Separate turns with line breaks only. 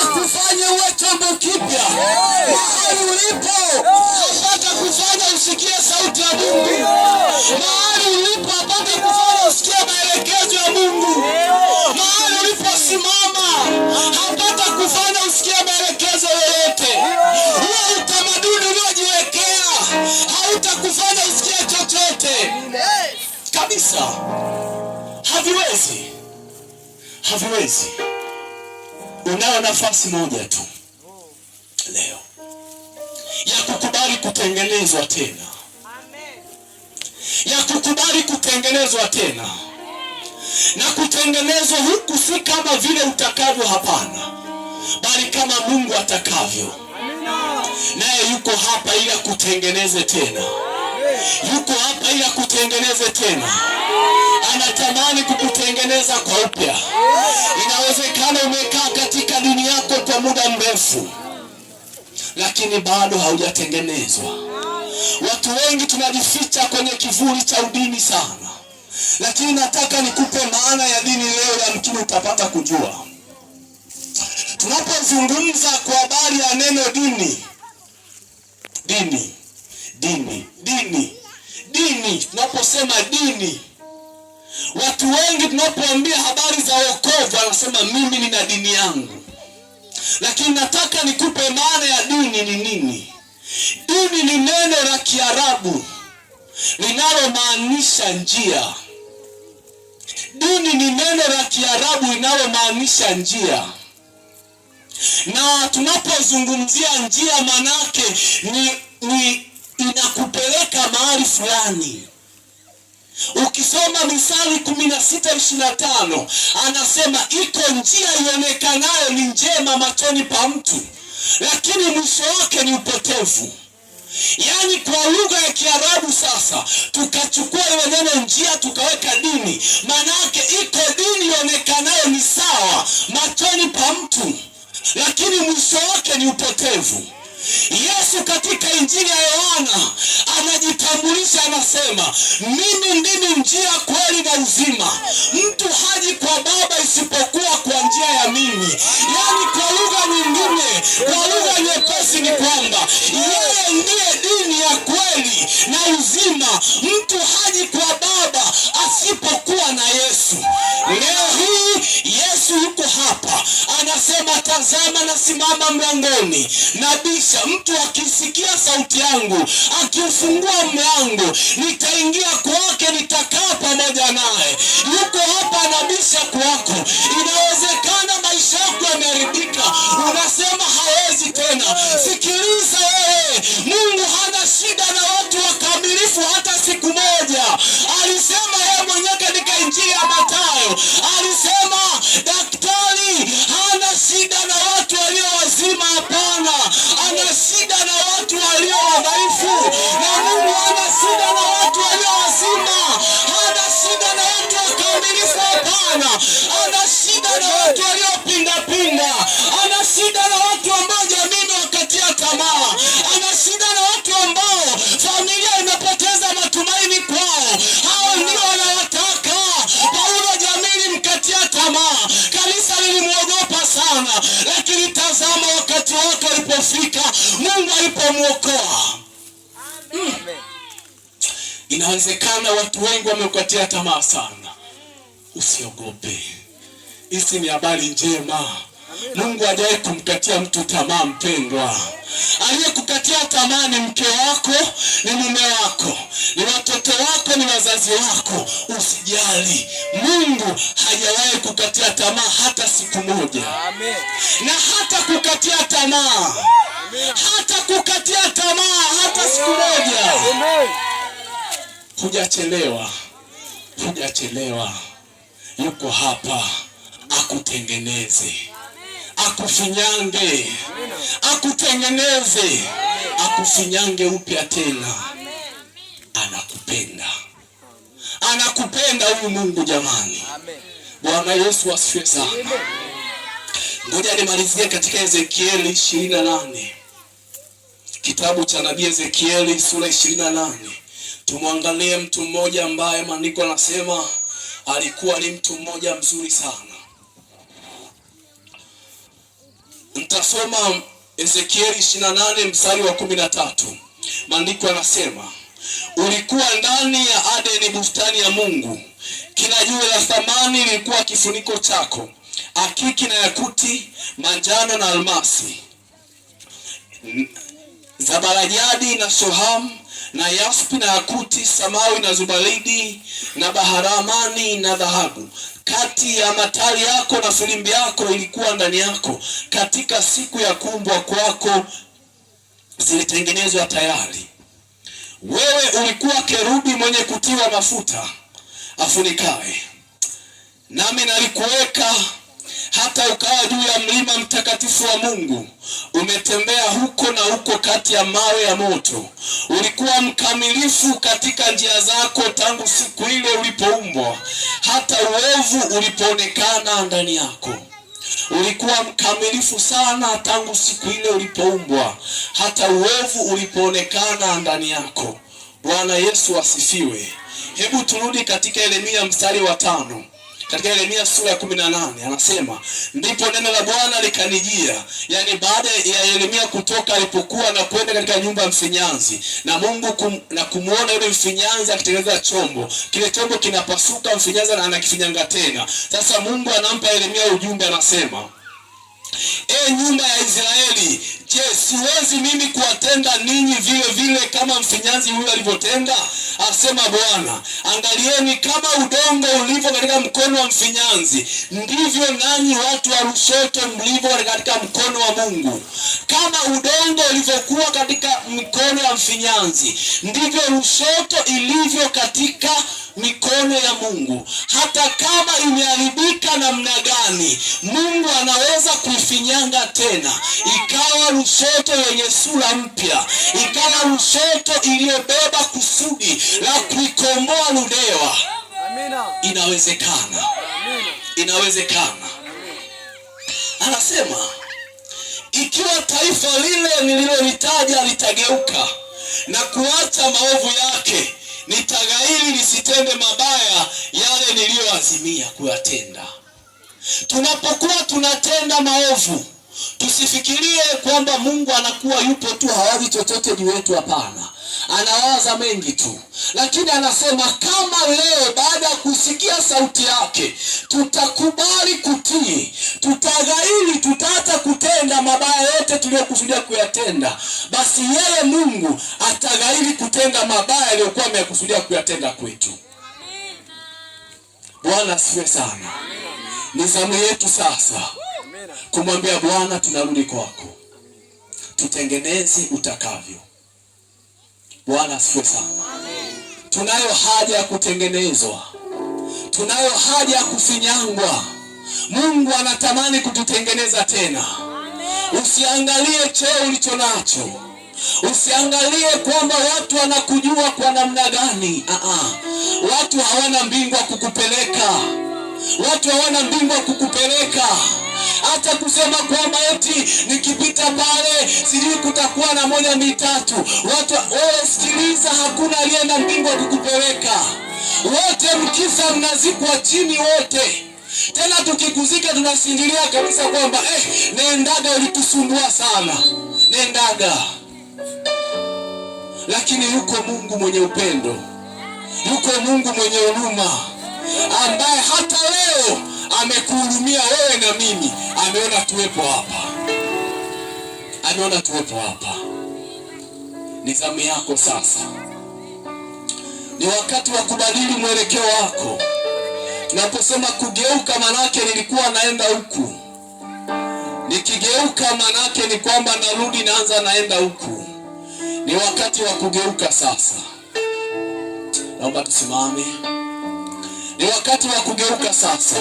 akufanye uwe chombo kipya. Mahali ulipo apate kufanya usikie sauti ya Mungu. Mahali ulipo apate kufanya usikie maelekezo ya Mungu. Mahali ulipo simama apate kufanya usikie maelekezo yoyote. Huo utamaduni uliojiwekea hautakufanya usikie chochote kabisa. Haviwezi. Unao nafasi moja tu leo ya kukubali kutengenezwa tena. Ya kukubali kutengenezwa tena. Na kutengenezwa huku si kama vile utakavyo, hapana, bali kama Mungu atakavyo. Naye yuko hapa ili akutengeneze tena. Yuko hapa ili akutengeneze tena. Anatamani kukutengeneza kwa upya. Inawezekana umekaa katika dini yako kwa muda mrefu, lakini bado haujatengenezwa. Watu wengi tunajificha kwenye kivuli cha udini sana, lakini nataka nikupe maana ya dini leo, yamkini utapata kujua. Tunapozungumza kwa habari ya neno dini, tunaposema dini, watu wengi tunapoambia habari za wokovu wanasema mimi nina dini yangu. Lakini nataka nikupe maana ya dini ni nini. Dini ni neno la Kiarabu linalomaanisha njia. Dini ni neno la Kiarabu linalomaanisha njia. Na tunapozungumzia njia, manake ni inakupeleka mahali fulani. Ukisoma Misali 16:25 anasema iko njia ionekanayo ni njema machoni pa mtu, lakini mwisho wake ni upotevu. Yaani kwa lugha ya Kiarabu sasa tukachukua ile neno njia tukaweka dini. Manake iko dini ionekanayo ni sawa machoni pa mtu, lakini mwisho wake ni upotevu. Yesu katika Injili ya Yohana anajitambulisha, anasema mimi ndimi njia, kweli na uzima. Mtu haji kwa Baba isipokuwa kwa njia ya mimi. Yaani kwa lugha nyingine, kwa lugha nyepesi ni kwamba yeye ndiye dini ya kweli na uzima. Mtu haji kwa Baba asipokuwa na Yesu. Leo hii Yesu yuko hapa, anasema tazama nasimama mlangoni nabisha. Mtu akisikia sauti yangu, akiufungua mlango, nitaingia kwake, nitakaa pamoja naye. Yuko hapa anabisha kwako. Inawezekana maisha yako yameharibika, unasema hawezi tena. Sikiliza wewe, Mungu hana shida na watu wakamilifu hata siku moja. Alisema yeye mwenyewe katika Injili ya Mathayo, alisema daktari hana shida na watu walio wazima, hapana. Ana shida na watu walio wadhaifu. Na Mungu hana shida na watu walio wazima. Hana shida na watu wakamilifu, hapana. Ana shida na watu waliopinda. Ana shida na watu ambao jamii imewakatia tamaa. Ana shida na watu ambao familia imepoteza matumaini kwao. Hao ndio wanawataka. Paulo jamii ilimkatia tamaa. Kanisa lilimwogopa sana. Lakini tazama wakati wake ulipofika, Mungu alipomwokoa. Inawezekana watu wengi wamekukatia tamaa sana. Usiogope. Hizi ni habari njema. Mungu hajawahi kumkatia mtu tamaa, mpendwa. Aliyekukatia tamaa ni mke wako, ni mume wako, ni watoto wako, ni wazazi wako. Usijali. Mungu hajawahi kukatia tamaa hata siku moja. Amen. Na hata kukatia tamaa. Amen. Hata kukatia tamaa hata siku moja. Amen. Hujachelewa. Yuko hapa akutengeneze. Akufinyange. Akutengeneze. Akufinyange upya tena. Anakupenda huyu Mungu jamani. Bwana Yesu asifiwe sana. Ngoja nimalizie katika Ezekieli 28. Kitabu cha nabii Ezekieli sura 28. Tumwangalie mtu mmoja ambaye maandiko yanasema alikuwa ni mtu mmoja mzuri sana. Mtasoma Ezekieli 28 mstari wa 13. Maandiko yanasema, ulikuwa ndani ya Adeni, bustani ya Mungu. Kila jiwe la thamani lilikuwa kifuniko chako, akiki na yakuti, manjano na almasi, zabarajadi na shoham na yaspi na yakuti, samawi na zubaridi na baharamani na dhahabu. Kati ya matari yako na filimbi yako ilikuwa ndani yako. Katika siku ya kuumbwa kwako zilitengenezwa tayari. Wewe ulikuwa kerubi mwenye kutiwa mafuta afunikae, nami nalikuweka hata ukawa juu ya mlima mtakatifu wa Mungu. Umetembea huko na huko kati ya mawe ya moto. Ulikuwa mkamilifu katika njia zako tangu siku ile ulipoumbwa hata uovu ulipoonekana ndani yako. Ulikuwa mkamilifu sana tangu siku ile ulipoumbwa hata uovu ulipoonekana ndani yako. Bwana Yesu asifiwe. Hebu turudi katika Yeremia mstari wa 5. Katika Yeremia sura ya 18 anasema, ndipo neno la Bwana likanijia. Yani baada ya Yeremia kutoka alipokuwa na kwenda katika nyumba ya mfinyanzi na Mungu kumuona yule mfinyanzi akitengeneza chombo. Kile chombo kinapasuka, mfinyanzi anakifinyanga tena. Sasa Mungu anampa Yeremia ujumbe, anasema, nyumba ya Israeli, je, siwezi mimi kuwatenda ninyi vile vile kama mfinyanzi huyo alivyotenda? Asema Bwana, angalieni kama udongo ulivyo katika mkono wa mfinyanzi, ndivyo nanyi watu wa Lushoto mlivyo katika mkono wa Mungu. Kama udongo ulivyokuwa katika mkono wa mfinyanzi, ndivyo Lushoto ilivyo katika mikono ya Mungu. Hata kama imeharibika namna gani, Mungu anaweza kuifinyanga tena ikawa Lushoto yenye sura mpya, ikawa Lushoto iliyobeba kusudi la kuikomboa Ludewa. Inawezekana. Inawezekana. Anasema, ikiwa taifa lile nililolitaja litageuka na kuacha maovu yake, nitaghairi lisitende mabaya yale niliyoazimia kuyatenda. Tunapokuwa tunatenda maovu, tusifikirie kwamba Mungu anakuwa yupo tu hawazi chochote juu yetu. Hapana, anawaza mengi tu. Lakini anasema kama leo baada ya kusikia sauti yake tutakubali kutii, tutaghairi, tutaacha kutenda mabaya yote tuliyokusudia kuyatenda, basi yeye Mungu ataghairi kutenda mabaya aliyokuwa amekusudia kuyatenda kwetu. Bwana asifiwe sana. Ni zamu yetu sasa kumwambia Bwana, tunarudi kwako, tutengeneze utakavyo. Bwana asifiwe sana. Tunayo haja ya kutengenezwa, tunayo haja ya kufinyangwa. Mungu anatamani kututengeneza tena. Usiangalie cheo ulicho nacho, usiangalie kwamba watu wanakujua kwa namna gani. Watu hawana mbingu wa kukupeleka, watu hawana mbingu wa kukupeleka. Hata kusema kwamba eti nikipita pale sijui kutakuwa na 1 2 3. Watu wewe sikiliza, hakuna alienda mbingu wa kukupeleka. Wote mkisa mnazikwa chini wote. Tena tukikuzika tunasindilia kabisa kwamba nendaga, ulitusumbua sana, nendaga. Lakini yuko Mungu mwenye upendo, yuko Mungu mwenye huruma, ambaye hata leo amekuhurumia wewe na mimi. Ameona tuwepo hapa, ameona tuwepo hapa. Ni zamu yako sasa. Ni wakati wa kubadili mwelekeo wako. Tunaposema kugeuka, manake nilikuwa naenda huku, nikigeuka manake ni kwamba narudi, naanza naenda huku. Ni wakati wa kugeuka sasa. Naomba tusimame. Ni wakati wa kugeuka sasa.